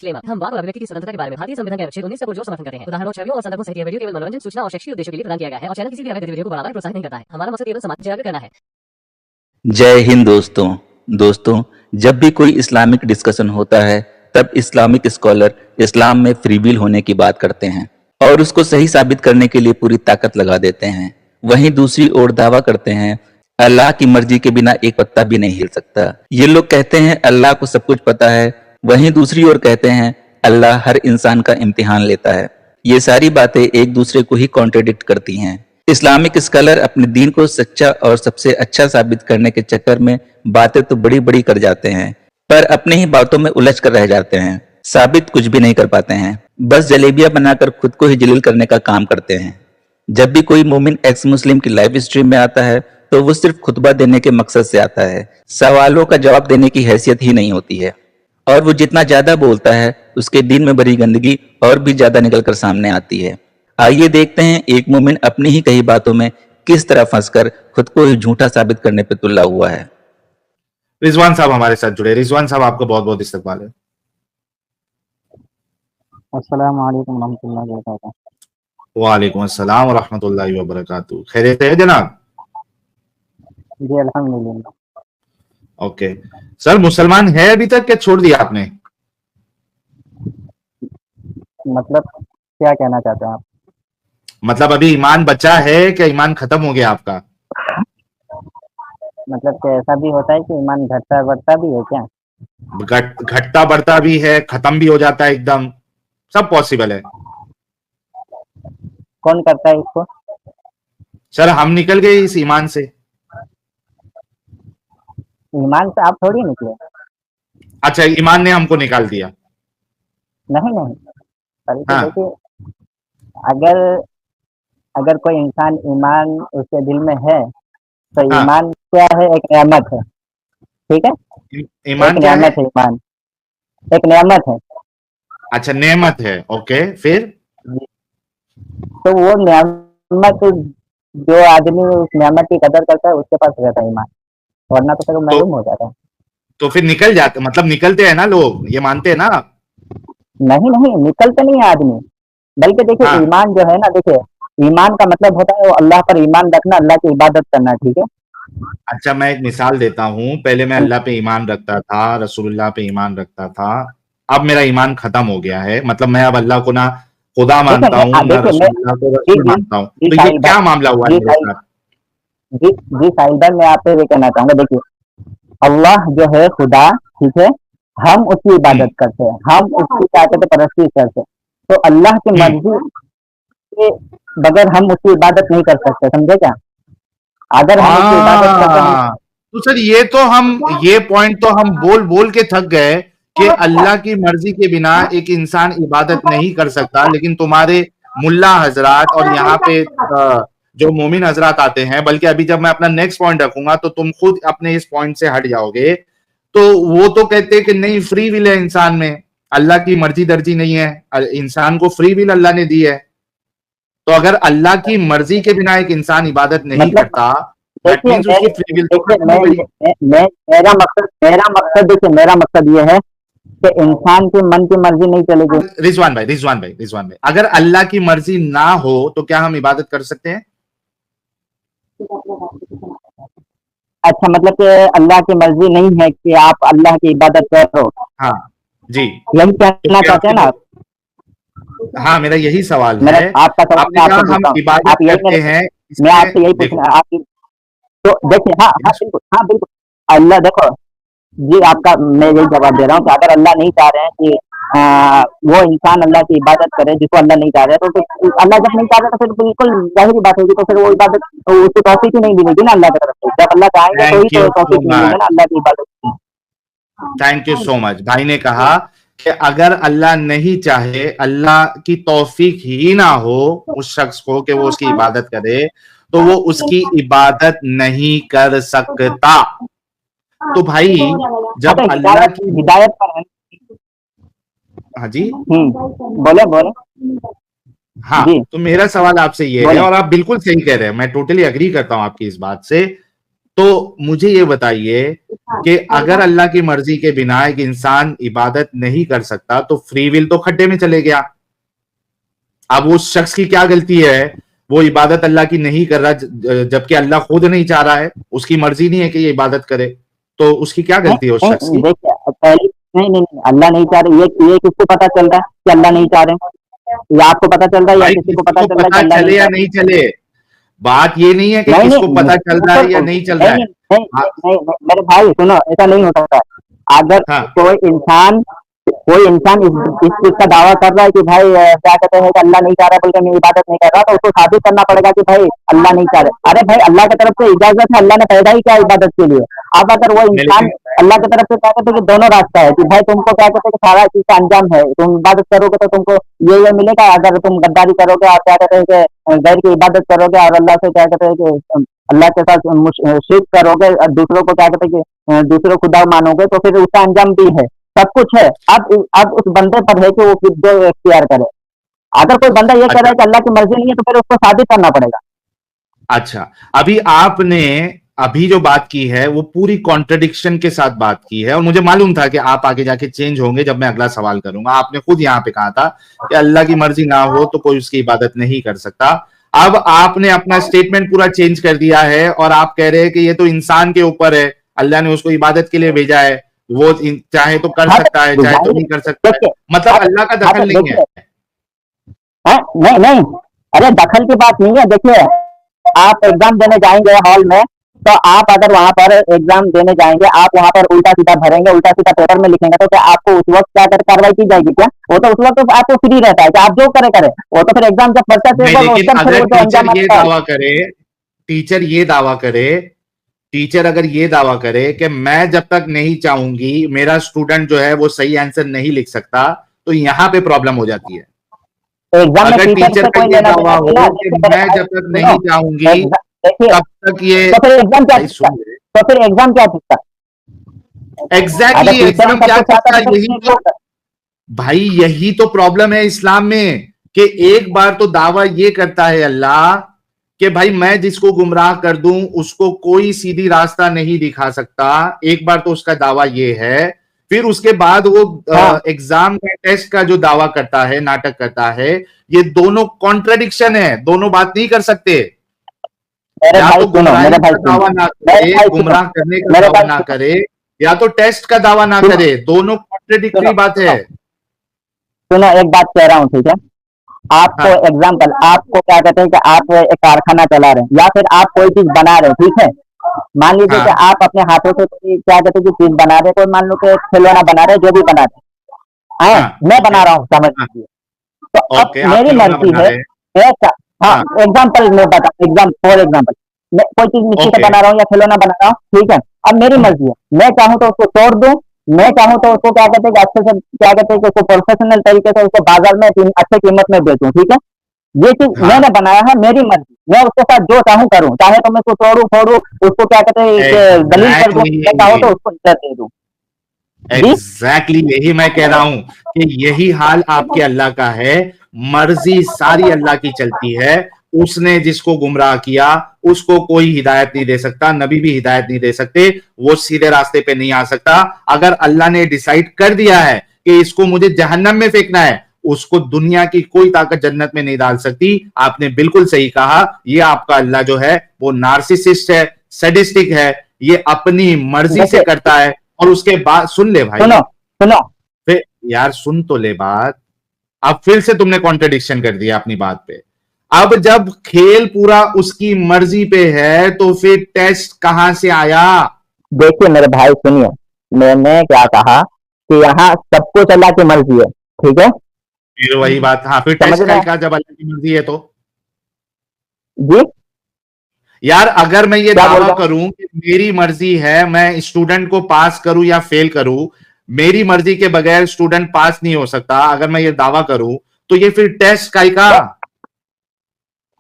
Disclaimer. हम वाक और अभिव्यक्ति की स्वतंत्रता के बारे में भारतीय संविधान के अनुच्छेद 19 का पुरजोर समर्थन करते हैं। उदाहरणों, छवियों और संदर्भों सहित यह वीडियो केवल मनोरंजन, सूचना और शैक्षिक उद्देश्यों के लिए प्रदान किया गया है और चैनल किसी भी अवैध गतिविधियों को बढ़ावा या प्रोत्साहित नहीं करता है। हमारा मकसद केवल समाज जागरूक करना है। जय हिंद दोस्तों, जब भी कोई इस्लामिक डिस्कशन होता है तब इस्लामिक स्कॉलर इस्लाम में फ्री विल होने की बात करते हैं और उसको सही साबित करने के लिए पूरी ताकत लगा देते हैं। वहीं दूसरी ओर दावा करते हैं अल्लाह की मर्जी के बिना एक पत्ता भी नहीं हिल सकता। ये लोग कहते हैं अल्लाह को सब कुछ पता है, वहीं दूसरी ओर कहते हैं अल्लाह हर इंसान का इम्तिहान लेता है। ये सारी बातें एक दूसरे को ही कॉन्ट्रडिक्ट करती हैं। इस्लामिक स्कॉलर अपने दीन को सच्चा और सबसे अच्छा साबित करने के चक्कर में बातें तो बड़ी बड़ी कर जाते हैं, पर अपनी ही बातों में उलझ कर रह जाते हैं। साबित कुछ भी नहीं कर पाते हैं, बस जलेबियां बनाकर खुद को ही जलील करने का काम करते हैं। जब भी कोई मोमिन एक्स मुस्लिम की लाइव स्ट्रीम में आता है तो वो सिर्फ खुतबा देने के मकसद से आता है, सवालों का जवाब देने की हैसियत ही नहीं होती है। और वो जितना ज्यादा बोलता है उसके दीन में भरी गंदगी और भी ज्यादा निकलकर सामने आती है। आइए देखते हैं एक मोमिन अपनी ही कई बातों में किस तरह फंसकर खुद को ही झूठा साबित करने पे तुल्ला हुआ है। रिजवान साहब हमारे साथ जुड़े। रिजवान साहब, आपको बहुत बहुत इस्तकबाल है। अस्सलाम वालेकुम रहमतुल्लाहि व बरकातहू। वालेकुम अस्सलाम व रहमतुल्लाहि व बरकातहू। खैरियत है जनाब? जी अल्हम्दुलिल्लाह। ओके सर, मुसलमान है अभी तक क्या छोड़ दिया आपने? मतलब क्या कहना चाहते हैं आप? मतलब अभी ईमान बचा है क्या ईमान खत्म हो गया आपका? मतलब कि ऐसा भी होता है कि ईमान घटता बढ़ता भी है क्या? घटता बढ़ता भी है, खत्म भी हो जाता है, एकदम सब पॉसिबल है। कौन करता है इसको? सर हम निकल गए इस ईमान से। ईमान से आप थोड़ी निकले। अच्छा, ईमान ने हमको निकाल दिया? नहीं बल्कि हाँ। देखिए, अगर अगर कोई इंसान ईमान उसके दिल में है तो हाँ। ईमान क्या है? एक नेमत है, ठीक है? ईमान एक क्या है? नेमत है, ईमान एक नेमत है। अच्छा, नेमत है। ओके, फिर? तो वो नेमत, जो आदमी उस नेमत की कदर करता है उसके पास रहता है ईमान, वरना तो फिर वो महरूम हो जाता है। तो फिर निकल जाते, मतलब निकलते हैं ना लोग, ये मानते हैं ना? नहीं निकलते नहीं है आदमी, बल्कि देखिए हाँ। ईमान जो है ना, देखिए ईमान का मतलब होता है वो अल्लाह पर ईमान रखना, अल्लाह की इबादत करना, ठीक है? अच्छा, मैं एक मिसाल देता हूँ। पहले मैं अल्लाह पे ईमान रखता था, रसूलुल्लाह पे ईमान रखता था, अब मेरा ईमान खत्म हो गया है। मतलब मैं अब अल्लाह को ना खुदा मानता हूँ, ना रसूलुल्लाह को रसूल मानता हूँ। तो ये क्या मामला हुआ है मेरे साथ? जी साहिल भाई, मैं आपसे ये कहना चाहूंगा, देखिए अल्लाह जो है खुदा, ठीक है, हम उसकी इबादत करते हैं, हम उसकी क्या कहते हैं, परस्ती करते हैं। तो अल्लाह की मर्जी के बगैर हम उसकी इबादत नहीं कर सकते, समझे क्या? अगर हम उसकी इबादत करते हैं तो सर ये पॉइंट तो हम बोल बोल के थक गए कि अल्लाह की मर्जी के बिना एक इंसान इबादत नहीं कर सकता, लेकिन तुम्हारे मुल्ला हजरात और यहाँ पे जो मोमिन हजरात आते हैं, बल्कि अभी जब मैं अपना नेक्स्ट पॉइंट रखूंगा तो तुम खुद अपने इस पॉइंट से हट जाओगे, तो वो तो कहते हैं कि नहीं, फ्री विल है इंसान में, अल्लाह की मर्जी दर्जी नहीं है, इंसान को फ्री विल अल्लाह ने दी है। तो अगर अल्लाह की मर्जी के बिना एक इंसान इबादत नहीं करता, दैट मींस उसकी फ्री विल तो खत्म हो गई। मेरा मकसद देखिए, मेरा मकसद ये है कि इंसान के मन की मर्जी नहीं चलेगी। रिजवान भाई, अगर अल्लाह की मर्जी ना हो तो क्या हम इबादत कर सकते हैं? अच्छा, मतलब कि अल्लाह की मर्जी नहीं है कि आप अल्लाह की इबादत करो? हाँ जी, यही कहना चाहते हैं ना आप? हाँ, मेरा यही सवाल मेरा है। आपका सवाल आपने मैं कहा आपसे हम पूछता हूँ, इबादत आप यही करते हैं, मैं आपसे यही देखो, पूछना आप, तो देखिए, हाँ बिल्कुल अल्लाह, देखो जी, आपका मैं यही जवाब दे रहा हूँ कि अगर अल्लाह नहीं चाह रहे हैं कि वो इंसान अल्लाह की इबादत करे जिसको अल्लाह नहीं चाह रहे, तो फिर अल्लाह जब नहीं चाह रहे तो फिर बिल्कुल जाहिर बात होगी, तो फिर वो इबादत उसको तौफीक ही नहीं मिलेगी ना अल्लाह की तरफ से। जब अल्लाह चाहेंगे तो ही थैंक यू तो सो तौफीक मिलेगी मच, ना अल्लाह की इबादत की। Thank you so much. भाई ने कहा कि अगर अल्लाह नहीं चाहे, अल्लाह की तौफीक ही ना हो उस शख्स को कि वो उसकी इबादत करे, तो वो उसकी इबादत नहीं कर सकता। तो भाई जब अल्लाह की हिदायत पर है। हाँ जी, बोले हाँ, जी, तो मेरा सवाल आपसे ये है, बोले। और आप बिल्कुल सही कह रहे हैं, मैं टोटली अग्री करता हूं आपकी इस बात से, तो मुझे ये बताइए कि अगर अल्लाह की मर्जी के बिना एक इंसान इबादत नहीं कर सकता तो फ्री विल तो खड्डे में चले गया। अब उस शख्स की क्या गलती है, वो इबादत अल्लाह की नहीं कर रहा जबकि अल्लाह खुद नहीं चाह रहा है, उसकी मर्जी नहीं है कि ये इबादत करे, तो उसकी क्या गलती है उस शख्स की? देखिए पहले नहीं अल्लाह नहीं चाह रहे, ये किसको पता चल रहा है कि अल्लाह नहीं चाह रहे? या आपको पता चल रहा है या भाई किसी को पता किसको चल रहा है कि पता अल्लाह चले नहीं या चाह नहीं चले, बात ये नहीं है कि रहे? किसको पता चल रहा है या नहीं चल रहा है। मेरे भाई सुनो, ऐसा नहीं हो सकता। अगर हाँ कोई इंसान इस चीज का दावा कर रहा है कि भाई क्या कहते हैं कि अल्लाह नहीं चाह रहा बल्कि मैं इबादत नहीं कर रहा, तो उसको साबित करना पड़ेगा कि भाई अल्लाह नहीं चाह रहा। अरे भाई अल्लाह की तरफ से इजाजत है, अल्लाह ने पैदा ही किया इबादत के लिए। अब अगर वो इंसान लेकिन अल्लाह की तरफ से क्या कहते हैं कि दोनों रास्ता है कि भाई तुमको क्या कहते हैं कि सारा चीज का अंजाम है, तुम इबादत करोगे तो तुमको ये मिलेगा, अगर तुम गद्दारी करोगे और क्या कहते हैं कि गैर की इबादत करोगे और अल्लाह से क्या कहते हैं कि अल्लाह के साथ शिर्क करोगे और दूसरों को क्या कहते हैं कि दूसरों खुदा मानोगे, तो फिर उसका अंजाम भी है, सब कुछ है। अब उस बंदे पर है कि वो फिर जो इख्तियार करे। अगर कोई बंदा ये कह रहा अच्छा है कि अल्लाह की मर्जी नहीं है, तो फिर उसको साबित करना पड़ेगा। अच्छा, अभी आपने अभी जो बात की है वो पूरी कॉन्ट्रडिक्शन के साथ बात की है, और मुझे मालूम था कि आप आगे जाके चेंज होंगे जब मैं अगला सवाल करूंगा। आपने खुद यहाँ पे कहा था कि अल्लाह की मर्जी ना हो तो कोई उसकी इबादत नहीं कर सकता। अब आपने अपना स्टेटमेंट पूरा चेंज कर दिया है और आप कह रहे हैं कि ये तो इंसान के ऊपर है, अल्लाह ने उसको इबादत के लिए भेजा है, वो चाहे तो कर हाँ सकता है चाहे तो नहीं कर सकता है, देखिए, मतलब अल्लाह का दखल नहीं है। नहीं नहीं, अरे दखल की बात नहीं है। देखिए आप एग्जाम देने जाएंगे हॉल में, तो आप अगर वहां पर एग्जाम देने जाएंगे, आप वहां पर उल्टा सीधा भरेंगे, उल्टा सीधा पेपर में लिखेंगे, तो क्या आपको उस वक्त क्या कार्रवाई की जाएगी क्या? वो तो उस वक्त तो आपको फ्री रहता है कि आप जो करे। वो तो फिर एग्जाम जब पर्चा नहीं, पेपर लेकिन उसका फिर अगर वो जो अंजाम टीचर ये आता है। दावा करे, टीचर ये दावा करे, टीचर अगर ये दावा करे कि मैं जब तक नहीं चाहूंगी मेरा स्टूडेंट जो है वो सही आंसर नहीं लिख सकता, तो यहाँ पे प्रॉब्लम हो जाती है। एग्जाम में अगर टीचर टीचर से का कोई ये लेना दावा देना नहीं हो ना। कि देखिए मेरे मैं भाई जब तक सुनो, नहीं चाहूंगी देखिए तब तक ये, तो फिर एग्जाम क्या भाई चीज का? सुन ले, तो फिर एग्जाम क्या चीज का? अगर एग्जैक्टली टीचर ही एग्जाम सब क्या कुछ चीज आता का, है तो फिर यही उसमें तो क्यों? भाई यही तो प्रॉब्लम है इस्लाम में कि एक बार तो दावा ये करता है अल्लाह कि भाई मैं जिसको गुमराह कर दूं उसको कोई सीधी रास्ता नहीं दिखा सकता, एक बार तो उसका दावा ये है। फिर उसके बाद वो हाँ एग्जाम का टेस्ट का जो दावा करता है, नाटक करता है, ये दोनों कॉन्ट्रडिक्शन है, दोनों बात नहीं कर सकते। मेरे या भाई तो सुनो, गुमराही मेरे भाई का सुनो, दावा ना मेरे करे, भाई सुनो, गुमराह करने का मेरे दावा भाई ना सुनो, करे, या तो टेस्ट का दावा ना सुनो, करे, दोनों कॉन्ट्रडिक्टरी सुनो, बात है। सुनो, एक बात कह रहा हूँ, ठीक है? आपको हाँ एग्जाम्पल, आपको क्या कहते हैं कि आप एक कारखाना चला रहे हैं या फिर आप कोई चीज बना रहे हैं, ठीक है? मान लीजिए कि हाँ आप अपने हाथों से कोई क्या कहते हैं कि चीज बना रहे हैं, कोई मान लो कि खिलौना बना रहे हैं, जो भी बना रहे हैं, हाँ मैं ओके, बना रहा हूँ, समझ हाँ लीजिए। तो अब ओके, आप मेरी खिलौना मर्जी बना है, रहे हैं। हाँ हाँ एग्जाम्पल मैं बता, फॉर एग्जाम्पल मैं कोई चीज मिट्टी से ओके, बना रहा हूँ या खिलौना बना रहा हूँ, ठीक है? अब मेरी मर्जी है, मैं चाहूँ तो उसको तोड़ दूं, मैं चाहूँ तो उसको क्या कहते हैं कि अच्छे से क्या कहते हैं कि उसको प्रोफेशनल तरीके से उसको बाजार में अच्छे कीमत में बेचूं, ठीक है? ये चीज हाँ मैंने बनाया है, मेरी मर्जी, मैं उसके साथ जो चाहूँ करूँ, चाहे तो मैं उसको तोड़ू फोड़ू, उसको क्या कहते हैं कि दलील कर दूं, मैं चाहूँ तो एग्जैक्टली, उसको इज्जत दे दूं। जी एग्जैक्टली यही मैं कह रहा हूं कि यही हाल आपके अल्लाह का है। मर्जी सारी अल्लाह की चलती है, उसने जिसको गुमराह किया उसको कोई हिदायत नहीं दे सकता, नबी भी हिदायत नहीं दे सकते, वो सीधे रास्ते पे नहीं आ सकता। अगर अल्लाह ने डिसाइड कर दिया है कि इसको मुझे जहन्नम में फेंकना है, उसको दुनिया की कोई ताकत जन्नत में नहीं डाल सकती। आपने बिल्कुल सही कहा, ये आपका अल्लाह जो है वो नार्सिसिस्ट है, सैडिस्टिक है, ये अपनी मर्जी से देखिए, करता है। और उसके बाद सुन ले भाई, सुनो सुनो, फिर यार सुन तो ले बात, अब फिर से तुमने कॉन्ट्रडिक्शन कर दिया अपनी बात पे। अब जब खेल पूरा उसकी मर्जी पे है तो फिर टेस्ट कहां से आया? देखिए मेरे भाई सुनिए, मैंने क्या कहा कि यहाँ सब कुछ अल्लाह की मर्जी है, ठीक है? फिर वही बात, हाँ फिर समझ टेस्ट रहे हैं? का जब अल्लाह की मर्जी है तो जी यार अगर मैं ये क्या बोल दावा रहा हूँ? करूं कि मेरी मर्जी है मैं स्टूडेंट को पास करूं या फेल करूं, मेरी मर्जी के बगैर स्टूडेंट पास नहीं हो सकता, अगर मैं ये दावा करूं तो ये फिर टेस्ट का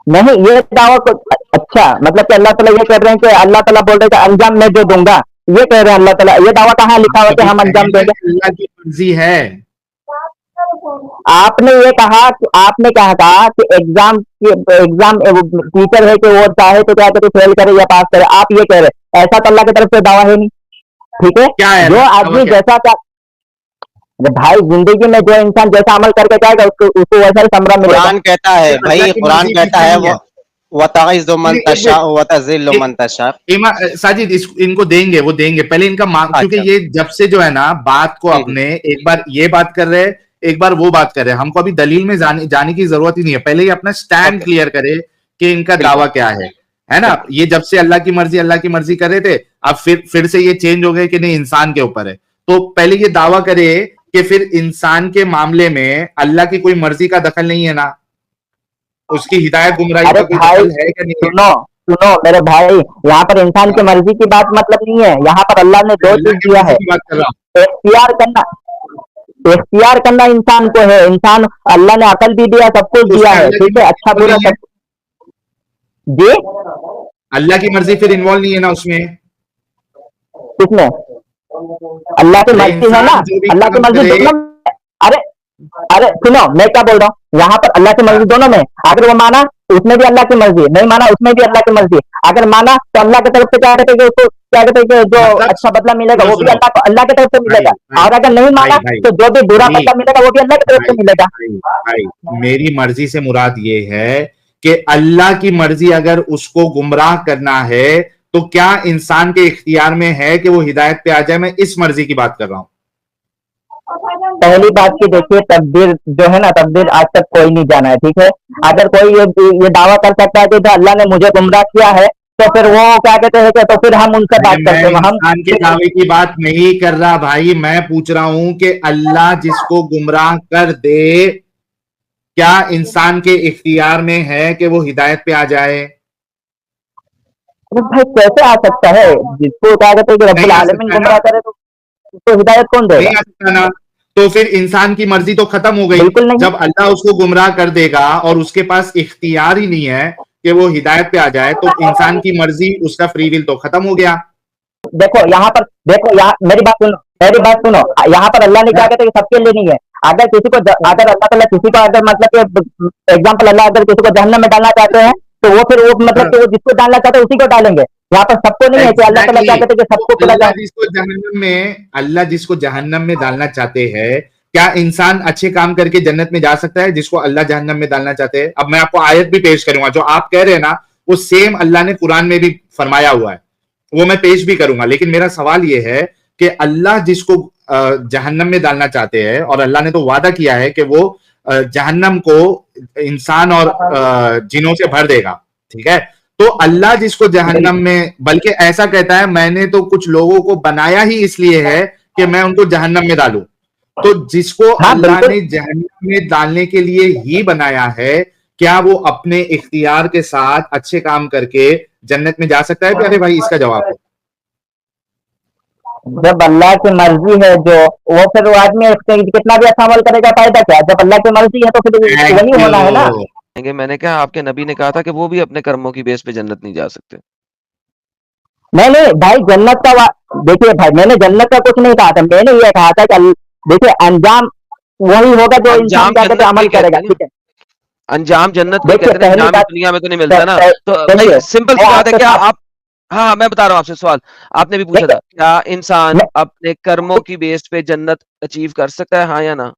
नहीं, ये दावा को अच्छा मतलब कि अल्लाह ताला ये कह रहे हैं कि अल्लाह ताला बोल रहे हैं कि अंजाम मैं जो दूंगा, ये कह रहे हैं अल्लाह ताला। ये दावा कहाँ लिखा हुआ है कि अभी हम कहे अंजाम ना देंगे? कि अल्लाह की मर्जी है। आपने ये कहा कि आपने क्या कहा कि एग्जाम टीचर है कि वो चाहे तो क्या करे, फेल करे या पास करे। आप ये कह रहे, ऐसा तो अल्लाह की तरफ से दावा है नहीं, ठीक है। क्या है जो दावा आदमी क्या? जैसा क्या भाई, जिंदगी में जो इंसान जैसा अमल करके जाएगा उसको वैसा ही समरा मिलेगा। कुरान कहता है ये भाई, अल्लाह की कुरान मर्जी कहता किसमें है नहीं है? वो वताइज़ु मन नहीं, एक तशा मिनट, वतज़िल्लु एक- मन तशा। साजिद इनको देंगे, वो देंगे पहले इनका क्योंकि अच्छा, ये जब से जो है ना बात को ठीक अपने एक बार ये बात कर रहे हैं, एक बार वो बात कर रहे हैं। हमको अभी दलील में जाने की जरूरत ही नहीं है, पहले ही अपना स्टैंड ओके, क्लियर करे कि इनका बिल्कुल दावा क्या है ना। बिल्कुल। ये जब से अल्लाह की मर्जी कर रहे थे, अब फिर से ये चेंज हो गए कि नहीं इंसान के ऊपर है। तो पहले ये दावा करे कि फिर इंसान के मामले में अल्लाह की कोई मर्जी का दखल नहीं है ना, उसकी हिदायत गुमराही अरे का कोई भाई दखल है कि नहीं है? सुनो सुनो मेरे भाई, यहाँ पर इंसान की मर्जी की बात मतलब नहीं है। यहाँ पर अल्लाह ने मैं दो अल्लाह चीज की दिया मर्जी है। की बात कर रहा हूँ। इख्तियार करना इंसान को है। इंसान, अल्लाह ने अकल भी दिया, सब कुछ तो दिया उसमें है, अल्लाह की ठीक है, मर्जी अच्छा इन्वॉल्व बुरा नहीं है? सब। जी, अल्लाह की मर्जी फिर इन्वॉल्व नहीं है ना उसमें? किसमें? अल्लाह की अरे मर्जी है ना, इंसान जो भी अल्लाह की काम मर्जी करे, दोनों में। अरे अरे सुनो, मैं क्या बोल रहा हूँ, यहाँ पर अल्लाह की मर्जी दोनों में। अगर वो माना तो उसमें भी अल्लाह की मर्जी, नहीं माना उसमें भी अल्लाह की मर्जी। अगर माना तो अल्लाह की तरफ से क्या कहते हैं कि उसको क्या कहते हैं कि जो मतलब अच्छा बदला मिलेगा सुनो वो भी सुनो अल्लाह की तरफ से भाई मिलेगा। भाई और अगर नहीं भाई माना भाई तो जो भी बुरा नहीं बदला मिलेगा वो भी अल्लाह की तरफ भाई से मिलेगा। भाई भाई मेरी मर्जी से मुराद ये है कि अल्लाह की मर्जी अगर उसको गुमराह करना है तो क्या इंसान के इख्तियार में है कि वो हिदायत पे आ जाए? मैं इस मर्जी की बात कर रहा हूं। पहली बात की देखिए, तकदीर जो है ना, तकदीर आज तक कोई नहीं जाना है, ठीक है। अगर कोई ये दावा कर सकता है कि जो अल्लाह ने मुझे गुमराह किया है, तो फिर वो क्या कहते हैं कि तो फिर हम उनसे अरे बात मैं करते हैं। हम इंसान के दावे की बात नहीं कर रहा भाई, मैं पूछ रहा हूं कि अल्लाह जिसको गुमराह कर दे, क्या इंसान के इख्तियार में है कि वो हिदायत पे आ जाए? अरे भाई कैसे आ सकता है? जिसको क्या कहते हैं कि रब्बुल नहीं आ आलमीन सकता ना? गुमराह करे तो उसको हिदायत कौन नहीं देगा? आ सकता ना? तो फिर इंसान की मर्जी तो खत्म हो गई। बिल्कुल नहीं। जब अल्लाह उसको गुमराह कर देगा और उसके पास इख्तियार ही नहीं है कि वो हिदायत पे आ जाए, तो इंसान की मर्जी, उसका फ्री विल तो खत्म हो गया। देखो यहाँ पर, देखो यहाँ मेरी बात सुनो। यहाँ पर अल्लाह ने क्या कहते हैं कि सबके लिए नहीं है। अगर किसी को अगर अल्लाह ताला किसी को अगर मतलब कि एग्जाम्पल, अल्लाह अगर किसी को जहन्नम में डालना चाहते हैं तो वो फिर वो मतलब कि वो जिसको डालना चाहते हैं उसी को डालेंगे। यहाँ पर सबको नहीं है कि अल्लाह ताला क्या एग्जैक्टली कहते हैं कि सबको पूरा अल्लाह जिसको जहन्नम में डालना चाहते हैं, क्या इंसान अच्छे काम करके जन्नत में जा सकता है जिसको अल्लाह जहन्नम में डालना चाहते हैं? अब मैं आपको आयत भी पेश करूंगा, जो आप कह रहे हैं ना वो सेम अल्लाह ने कुरान में भी फरमाया हुआ है, वो मैं पेश भी करूंगा। लेकिन मेरा सवाल ये है कि अल्लाह जिसको जहन्नम में डालना चाहते हैं, और अल्लाह ने तो वादा किया है कि वो जहन्नम को इंसान और जिनों से भर देगा, ठीक है। तो अल्लाह जिसको जहन्नम में, बल्कि ऐसा कहता है मैंने तो कुछ लोगों को बनाया ही इसलिए है कि मैं उनको जहन्नम में डालूं। तो जिसको हाँ अल्लाह बिल्कुल। ने जहन्नम में डालने के लिए ही बनाया है, क्या वो अपने इख्तियार के साथ अच्छे काम करके जन्नत में जा सकता है? प्यारे भाई इसका जवाब है। जब अल्लाह की मर्जी है जो, वो फिर वो आदमी कितना भी अच्छा अमल करेगा फायदा क्या? जब अल्लाह की मर्जी है तो फिर थैंक वही होना है ना। यू। मैंने कहा आपके नबी ने कहा था कि वो भी अपने कर्मों की बेस पे जन्नत नहीं जा सकते। नहीं भाई, जन्नत का देखिए भाई, मैंने जन्नत का कुछ नहीं कहा था। मैंने ये कहा था कि देखिए अंजाम वही होगा जो इंसान अंजाम क्या कहते जन्नत हैं अमल को कहते करेगा, हैं ना, ठीक है। अंजाम जन्नत को देखिए कहते हैं, पहली अंजाम बात, दुनिया में तो नहीं मिलता ना। तो देखिए भाई सिंपल सी मैं बात है, आपके क्या साथ, आप, हाँ मैं बता रहा हूँ आपसे सवाल, आपने भी पूछा था, क्या इंसान मैं- अपने कर्मों की बेस पे जन्नत अचीव कर सकता है, हाँ या ना?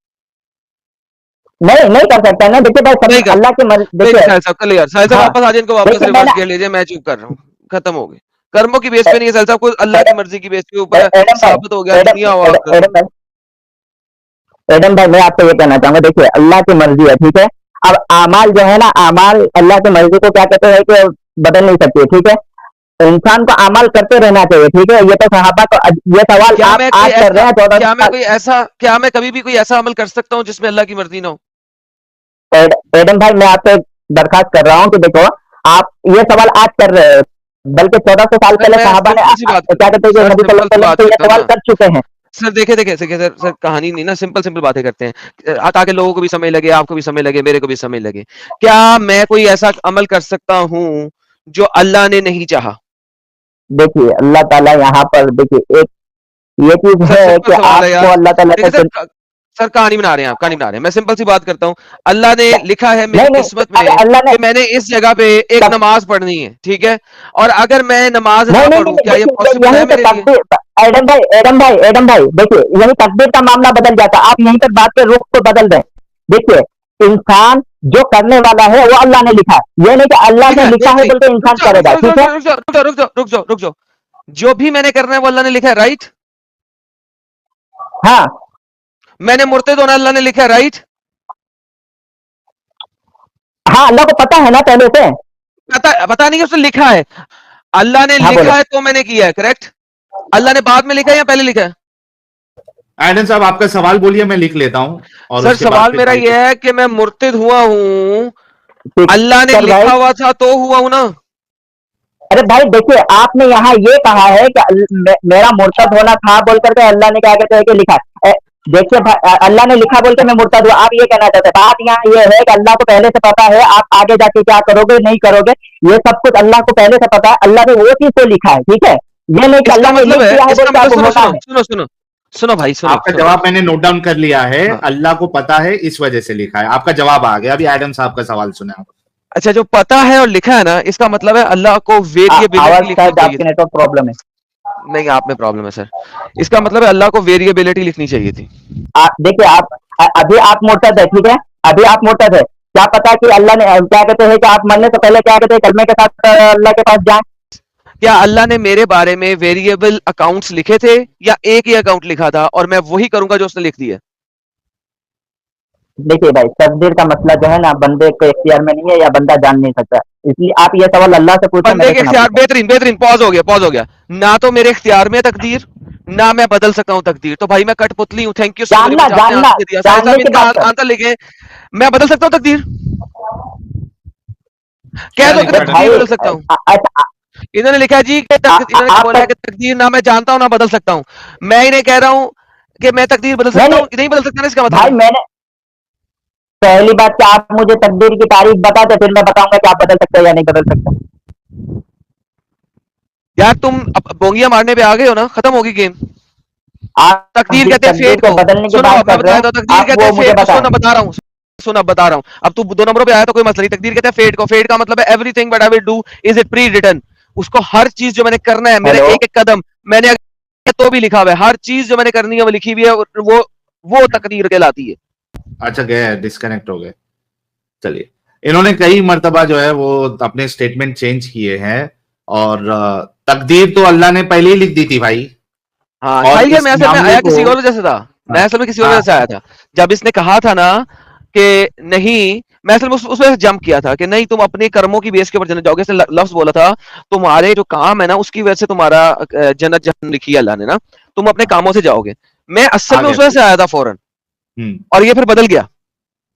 नहीं कर सकता ना। देखिए भाई, नहीं सब कर अल्लाह की मर्जी, नहीं देखिए। साहिल साहब, क्लियर साहिल साहब, हाँ वापस आ जाए, इनको वापस देखिए रिवर्स मैंने गियर लीजिए, मैं चुप कर रहा हूँ, खत्म हो गई। कर्मों की बेस पे नहीं है साहिल साहब, कोई अल्लाह की मर्जी की बेस के ऊपर है, एडम भाई, साबित हो गया दुनिया और एडम भाई मैं आपसे ये कहना चाहूंगा, देखिए अल्लाह की मर्जी है, ठीक है। अब आमाल जो है ना, आमाल अल्लाह की मर्जी को क्या कहते हैं कि बदल नहीं सकती, ठीक है। इंसान को अमल करते रहना चाहिए, ठीक है। ये तो सहाबा को, ये सवाल क्या आप मैं कोई आज कर रहे हैं 14 क्या मैं कभी भी कोई ऐसा अमल कर सकता हूँ जिसमें अल्लाह की मर्जी ना हो? एडम भाई मैं आपसे दरखास्त कर रहा हूँ कि देखो, आप ये सवाल आज कर रहे हैं, बल्कि 1400 साल सर पहले मैं सहाबा ने सिंपल सी बात क्या कहते हैं कि सर नबी सिंपल सी सल्लल्लाहु अलैहि वसल्लम बात से ये करता हूँ सवाल ना कर चुके हैं। सर, देखे सर कहानी नहीं ना, सिंपल बातें करते हैं ताकि लोगों को भी समय लगे, आपको भी समय लगे, मेरे को भी समय लगे। क्या मैं कोई ऐसा अमल कर सकता हूँ जो अल्लाह ने नहीं चाहा? देखिए अल्लाह ताला यहाँ पर, देखिए एक ये चीज सर है सिंपल कि सवाल है आपको यार। अल्लाह ताला देखिए का, सर, सर कहानी बना रहे हैं आप, कहानी बना रहे हैं। मैं सिंपल सी बात करता हूँ, अल्लाह ने लिखा है मेरी नहीं किस्मत अगर में अल्लाह ने कि मैंने इस जगह पे एक तब नमाज पढ़नी है, ठीक है, और अगर मैं नमाज नहीं ना नहीं पढ़ूं नहीं क्या ये देखिए पॉसिबल है यहीं पे मेरे लिए? तकदीर एडम भाई देखिए यही तकदीर का मामला बदल जाता है। आप यहीं पर बात के रुख को बदल रहे हैं। देखिए इंसान जो करने वाला है वो अल्लाह ने लिखा है, ये नहीं कि अल्लाह ठीक ने है, लिखा है नहीं बोल के रुक इंसान जाओ रुक करेगा, जाओ ठीक है। रुक जाओ रुक जाओ रुक जाओ रुक जाओ रुक जाओ, जो भी मैंने करना है वो अल्लाह ने लिखा है, राइट? हाँ मैंने मुर्तद होना अल्लाह ने लिखा है, राइट? हाँ अल्लाह को पता है ना पहले से। पता नहीं कि उसने लिखा है, अल्लाह ने हाँ बोलो। लिखा है तो मैंने किया है, करेक्ट? अल्लाह ने बाद में लिखा है या पहले लिखा है? एडम साहब आपका सवाल बोलिए, मैं लिख लेता हूँ और सर उसके बाद सवाल फिर मेरा भाई को- यह है कि मैं मुर्तद हुआ हूं, ठीक अल्लाह ने सर भाई। लिखा हुआ था तो हुआ हूं ना। अरे भाई देखिए आपने यहाँ ये कहा है कि मेरा मुर्तद होना था बोल करके अल्लाह ने क्या कहते हैं कि लिखा है। देखिए अल्लाह ने लिखा बोल के मैं मुर्तद हुआ, आप ये कहना चाहते हैं। बात यहाँ ये है कि अल्लाह को पहले से पता है आप आगे जाके क्या करोगे नहीं करोगे, ये सब कुछ अल्लाह को पहले से पता है। अल्लाह ने वो चीज को लिखा है, ठीक है। ये नहीं कि इसका अल्लाह ने मतलब लिख है, दिया है इसका बोल के मतलब आपको सुनो होना सुनो है। सुनो सुनो सुनो भाई, सुनो आपका सुनो। जवाब मैंने नोट डाउन कर लिया है। हाँ। अल्लाह को पता है इस वजह से लिखा है, आपका जवाब आ गया। अभी एडम साहब का सवाल सुने आप। अच्छा, जो पता है और लिखा है ना, इसका मतलब है अल्लाह को वेरिएबिलिटी आवाज लिखनी शायद चाहिए आपकी थी। नेटवर्क प्रॉब्लम है। नहीं, आप में प्रॉब्लम है सर। इसका मतलब है अल्लाह को वेरिएबिलिटी लिखनी चाहिए थी। देखिए आप अभी आप मुर्तद है, ठीक है। अभी आप मुर्तद है, क्या पता कि अल्लाह ने क्या कहते हैं कि आप मरने से पहले क्या कहते हैं कलमे के साथ अल्लाह के पास जाएं। क्या अल्लाह ने मेरे बारे में वेरिएबल अकाउंट्स लिखे थे या एक ही अकाउंट लिखा था और मैं वही करूंगा जो उसने लिख दिया? देखिए भाई तकदीर का मसला जो है ना बंदे के इख्तियार में नहीं है या बंदा जान नहीं सकता, इसलिए आप ये सवाल अल्लाह से पूछे, बंदे मेरे के से ना इख्तियार, पूछे। बेहतरीन बेहतरीन, पॉज हो गया। ना तो मेरे इख्तियार में है तकदीर, ना मैं बदल सकता हूं तकदीर। तो भाई मैं कठपुतली हूं। थैंक यू सो वेरी जानना मच, आपने जानना आंसर दिया। साहिल जानने साहब की इनका बात कर। आंसर लिखे। मैं बदल सकता हूं तकदीर, कह क्या दो कि लिखा है तकदीर भाई बदल सकता हूं। अच्छा इन्होंने लिखा है जी कि इन्होंने क्या बोला आपका है कि तकदीर ना मैं जानता हूं ना बदल सकता हूं। मैं इन्हें कह रहा हूं कि मैं तकदीर बदल नहीं सकता नहीं हूं, नहीं बदल सकता ना, इसका मतलब भाई है। मैंने पहली बात कि आप मुझे तकदीर की तारीफ बता दे, फिर मैं बताऊंगा कि आप बदल सकते हैं या नहीं बदल सकते। यार तुम बोंगिया मारने पे आ गए हो ना, खत्म होगी गेम। आप तकदीर जिस कहते हैं तकदीर फेट को को। बदलने की सुनो, बात अब मैं कर रहे बता हैं देता हूं, तकदीर आप कहते वो हैं मुझे फेट को। बताएं। सुनो बता रहा हूं, सुनो अब बता रहा हूं। अब तू 2 नंबरों पे आया तो कोई मसला नहीं। तकदीर कहते हैं फेट को। फेट का मतलब है everything but I will do is it pre written. उसको हर चीज जो मैंने करना है, मेरा हेलो एक एक कदम मैंने तो भी लिखा हुआ है। हर चीज जो मैंने करनी है वो लिखी हुई है, और वो तकदीर कहलाती है। अच्छा गए, डिस्कनेक्ट हो गए। चलिए, इन्होंने कई मर्तबा जो है वो अपने स्टेटमेंट चेंज किए हैं और तकदीर तो अल्लाह ने पहले ही लिख दी थी भाई। हाँ और साहिल, इस मैं असल में मामले आया को किसी और वजह से था। मैं हाँ असल में किसी और हाँ वजह से आया था। जब इसने कहा था ना कि नहीं, मैं असल में उस वजह से जंप किया था कि नहीं, तुम अपने कर्मों की बेस के ऊपर जन्नत जाओगे। इसने लफ्ज बोला था, तुम्हारे जो काम है ना उसकी वजह से तुम्हारा जन्नत जहन्नम लिखी है अल्लाह ने ना, तुम अपने कामों से जाओगे। मैं असल आ में गए उस वजह फिर। से आया था फौरन, हम्म। और ये फिर बदल गया।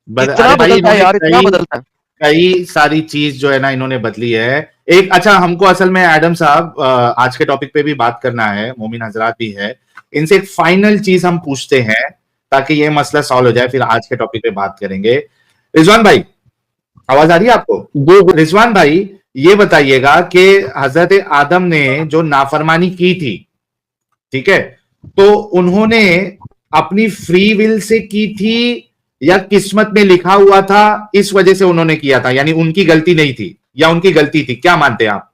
इतना अरे भाई बदलता है इन्होंने यार, इतना कई बदलता है। कई सारी चीज जो है ना इन्होंने बदली है। एक अच्छा, हमको असल में एडम साहब आज के टॉपिक पे भी बात करना है, मोमिन हजरात भी है, इनसे एक फाइनल चीज हम पूछते हैं ताकि ये मसला सॉल्व हो जाए, फिर आज के टॉपिक पे बात करेंगे। रिजवान भाई, आवाज आ रही है आपको? जी जी रिजवान भाई, ये बताइएगा कि हजरत आदम ने जो नाफरमानी की थी, ठीक है, तो उन्होंने अपनी फ्री विल से की थी या किस्मत में लिखा हुआ था इस वजह से उन्होंने किया था, यानी उनकी गलती नहीं थी या उनकी गलती थी? क्या मानते हैं आप?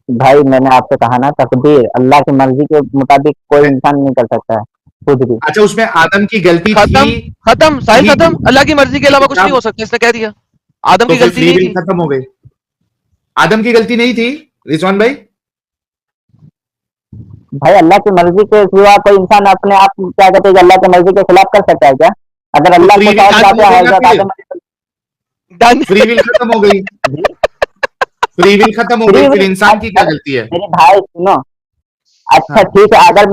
भाई मैंने आपसे कहा ना तकदीर अल्लाह की मर्जी के मुताबिक कोई इंसान नहीं कर सकता है कुछ भी। अच्छा, उसमें आदम की गलती थी? खत्म, खत्म साहिल, नहीं थी? खत्म। अल्लाह की मर्जी के तो अलावा कुछ क्या? नहीं हो सकता, इसने कह दिया। आदम तो की फिर गलती फ्री नहीं विल थी। खत्म हो गई। आदम की गलती नहीं थी रिजवान भाई? भाई अल्लाह की मर्जी के सिवा कोई इंसान अपने आप क्या कहते हैं कि अल्लाह की मर्जी के खिलाफ कर सकता है क्या? अगर तो अल्लाह फ्री को विल चाह खत्म जाते हो गई ना हजरत फिर? आदम डन। फ्री विल खत्म हो गई। जी फ्री विल खत्म हो फ्री गई, फिर विल। इंसान की क्या गलती है? मेरे भाई सुनो, अच्छा हाँ। ठीक है अगर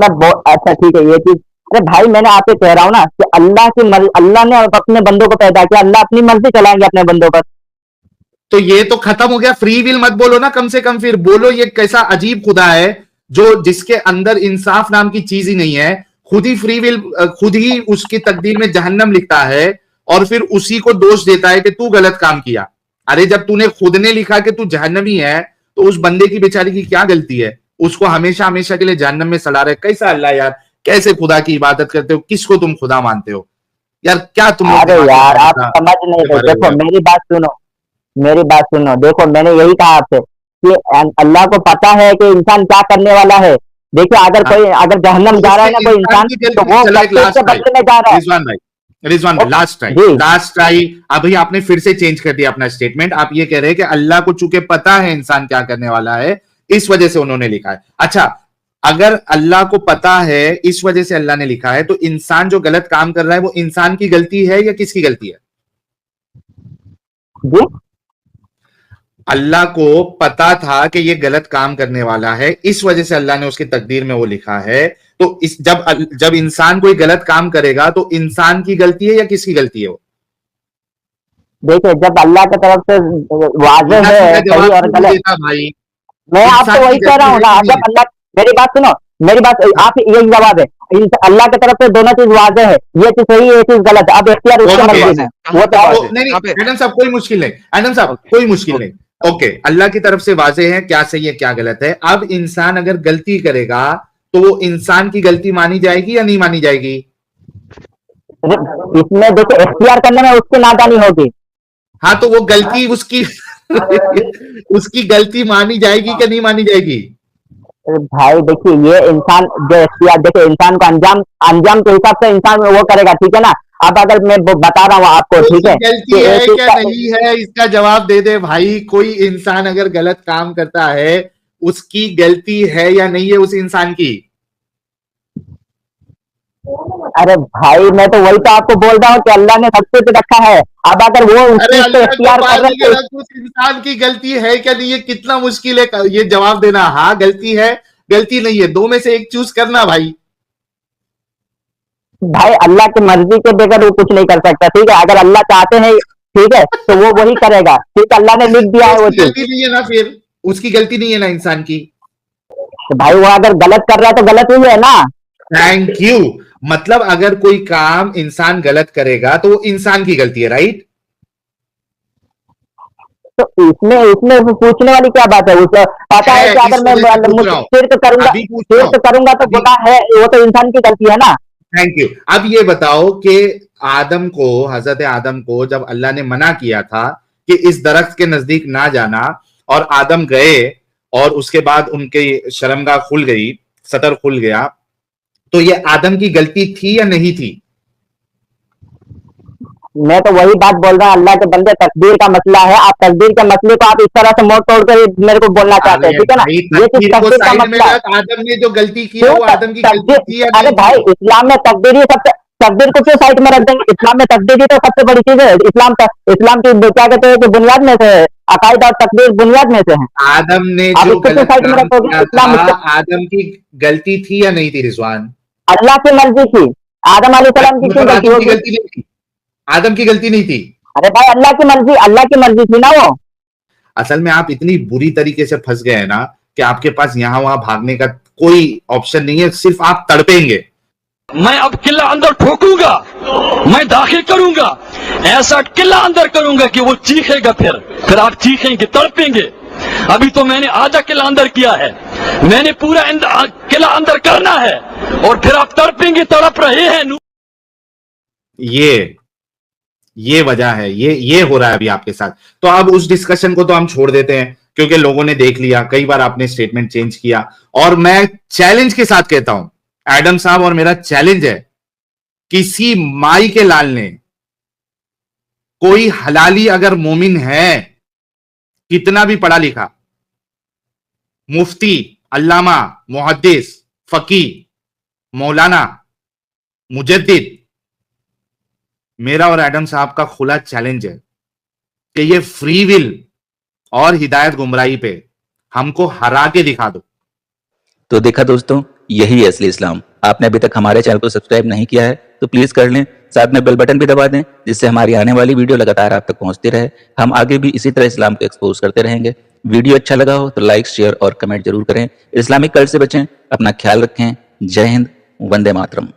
अच्छा ठीक है ये चीज। अरे भाई मैंने आपसे कह रहा हूँ ना कि अल्लाह की मर्जी, अल्लाह ने अपने बंदों को पैदा किया, अल्लाह अपनी मर्जी चलाएंगे अपने बंदों पर। तो ये तो खत्म हो गया। फ्री विल मत बोलो ना, कम से कम फिर बोलो ये कैसा अजीब खुदा है जो जिसके अंदर इंसाफ नाम की चीज ही नहीं है। खुद ही फ्री विल, खुद ही उसकी तकदीर में जहन्नम लिखता है और फिर उसी को दोष देता है कि तू गलत काम किया। अरे जब तूने खुद ने लिखा कि तू जहन्नमी है तो उस बंदे की बेचारी की क्या गलती है? उसको हमेशा हमेशा के लिए जहन्नम में सड़ा रहे। कैसा अल्लाह यार, कैसे खुदा की इबादत करते हो, किसको तुम खुदा मानते हो यार, क्या तुम लोग अरे दिमाग में यार आप ऐसा समझ नहीं रहे। भरे देखो हुए हो? मेरी बात सुनो, देखो मैंने यही कहा आपसे कि अल्लाह को पता है कि इंसान क्या करने वाला है। देखिए अगर हाँ, अगर जहन्नम तो जा रहा है उसमें ना कोई इंसान इंसान, की तो गलती, वो चलो एक तकदीर लास्ट के ट्राई, बदले में जा रहा है। रिजवान भाई जी लास्ट ट्राई, अभी आपने फिर से चेंज कर दिया अपना स्टेटमेंट। आप ये कह रहे हैं कि अल्लाह को चूंकि पता है इंसान क्या करने वाला है, इस वजह से उन्होंने लिखा है। अच्छा, अगर अल्लाह को पता है इस वजह से अल्लाह ने लिखा है, तो इंसान जो गलत काम कर रहा है वो इंसान की गलती है या किसकी गलती है? जी अल्लाह को पता था कि ये गलत काम करने वाला है, इस वजह से अल्लाह ने उसकी तकदीर में वो लिखा है। तो इस जब इंसान कोई गलत काम करेगा तो इंसान की गलती है या किसकी गलती है वो? देखिए जब अल्लाह की तरफ से वाजे सीधा है सीधा सही जवाब और क्यों नहीं गलत, देता भाई? मैं आपको इंसान वही की कह रहा गलती हूँ है ना। कि नहीं जब अल्लाह, मेरी बात सुनो, मेरी बात है? आप यही जवाब है, अल्लाह की तरफ से दोनों चीज वाजे है, ये चीज सही है ये चीज गलत है। अब इख्तियार उसके ओके, मर्जी बात में है, है, कहाँ वो पे चाहे बात तो है, नहीं कहाँ पे? एडम साहब कोई मुश्किल नहीं, एडम साहब ओके कोई मुश्किल ओके नहीं। ओके, अल्लाह की तरफ से वाजे है क्या सही है क्या गलत है। अब इंसान अगर गलती करेगा तो वो इंसान की गलती मानी जाएगी या नहीं मानी जाएगी? इसमें देखिए इख्तियार करने में उसकी नादानी होगी। हाँ, तो वो गलती उसकी उसकी गलती मानी जाएगी कि नहीं मानी जाएगी? भाई देखिए ये इंसान जो इख्तियार, देखिए इंसान को अंजाम अंजाम के हिसाब से इंसान वो करेगा, ठीक है ना। अब अगर मैं बता रहा हूँ आपको, ठीक उसकी है, गलती कि एक है चीज क्या का, नहीं है, इसका जवाब दे दे भाई। कोई इंसान अगर गलत काम करता है, उसकी गलती है या नहीं है उस इंसान की? अरे भाई मैं तो वही तो आपको बोल रहा हूँ कि अल्लाह ने सब कुछ रखा है। अब अगर वो उस अरे चीज पे अल्लाह को इख्तियार कर मारने रहे के हैं बाद उस इंसान की गलती है क्या नहीं, ये कितना मुश्किल है ये जवाब देना। हाँ गलती है, गलती नहीं है, दो में से एक चूज करना भाई। तो भाई अल्लाह की मर्जी के बगैर वो कुछ नहीं कर सकता, ठीक है। अगर अल्लाह चाहते हैं, ठीक है, तो वो वही करेगा, ठीक है। अल्लाह ने लिख दिया तो है वो उसकी चीज। गलती नहीं है ना, फिर उसकी गलती नहीं है ना इंसान की। तो भाई वो अगर गलत कर रहा है तो गलत हुई है ना। Thank you. मतलब अगर कोई काम इंसान गलत करेगा तो वो इंसान की गलती है, राइट? तो इसमें इसमें वो पूछने वाली क्या बात है। उसे पता है कि इस अगर मैं वजह से पूछ रहा हूं, शिर्क करूंगा, अभी पूछ रहा शिर्क हूं, करूंगा तो अभी। गुनाह है, वो तो इंसान की गलती है ना। Thank you. अब ये बताओ कि आदम को, हजरत आदम को जब अल्लाह ने मना किया था कि इस दरख्त के नजदीक ना जाना, और आदम गए, और उसके बाद उनकी शर्मगाह खुल गई, सतर खुल गया, तो ये आदम की गलती थी या नहीं थी? मैं तो वही बात बोल रहा हूँ, अल्लाह के बंदे तकदीर का मसला है। आप तकदीर के मसले को आप इस तरह से मोड़ तोड़ कर मेरे को बोलना चाहते हैं, अरे ठीक है ना। भाई, ये चीज तकदीर को तकदीर का साइड में मसला है। रख, आदम ने जो गलती किया क्यों वो आदम की गलती थी या अरे नहीं थी? भाई इस्लाम में तकदीर ही सबसे, तकदीर को क्यों साइड में रख देंगे। इस्लाम में तकदीर ही तो सबसे बड़ी चीज है। इस्लाम की क्या कहते हैं कि बुनियाद में से है, अकायदा और तकदीर बुनियाद में से है। आदम ने आप जो इसको क्यों गलत साइड में काम रखोगे। किया इस्लाम था, आदम की गलती थी या नहीं थी रिजवान? अल्लाह की मर्जी थी, आदम अलैहिस्सलाम की क्यों मतलब गलती आदम की होगी। गलती नहीं थी? आदम की गलती नहीं थी? अरे भाई अल्लाह की मर्जी थी ना वो। असल में आप इतनी बुरी तरीके से फंस गए हैं ना कि आपके पास यहां वहां भागने का कोई ऑप्शन नहीं है, सिर्फ आप तड़पेंगे। मैं अब किला अंदर ठोकूंगा, मैं दाखिल करूंगा, ऐसा किला अंदर करूंगा कि वो चीखेगा, फिर आप चीखेंगे, तड़पेंगे। अभी तो मैंने आधा किला अंदर किया है, मैंने पूरा किला अंदर करना है, और फिर आप तड़पेंगे, तड़प रहे हैं। ये वजह है, ये हो रहा है अभी आपके साथ। तो अब उस डिस्कशन को तो हम छोड़ देते हैं, क्योंकि लोगों ने देख लिया, कई बार आपने स्टेटमेंट चेंज किया। और मैं चैलेंज के साथ कहता हूं एडम साहब, और मेरा चैलेंज है, किसी माई के लाल ने, कोई हलाली अगर मोमिन है, कितना भी पढ़ा लिखा, मुफ्ती, अल्लामा, मुहद्दिस, फकी, मौलाना, मुजद्दिद, मेरा और एडम साहब का खुला चैलेंज है कि ये फ्री विल और हिदायत गुमराही पे हमको हरा के दिखा दो। तो देखा दोस्तों, यही है असली इस्लाम। आपने अभी तक हमारे चैनल को सब्सक्राइब नहीं किया है तो प्लीज कर लें, साथ में बेल बटन भी दबा दें, जिससे हमारी आने वाली वीडियो लगातार आप तक पहुंचती रहे। हम आगे भी इसी तरह इस्लाम को एक्सपोज करते रहेंगे। वीडियो अच्छा लगा हो तो लाइक, शेयर और कमेंट जरूर करें। इस्लामिक कल्ट से बचें, अपना ख्याल रखें। जय हिंद, वंदे मातरम।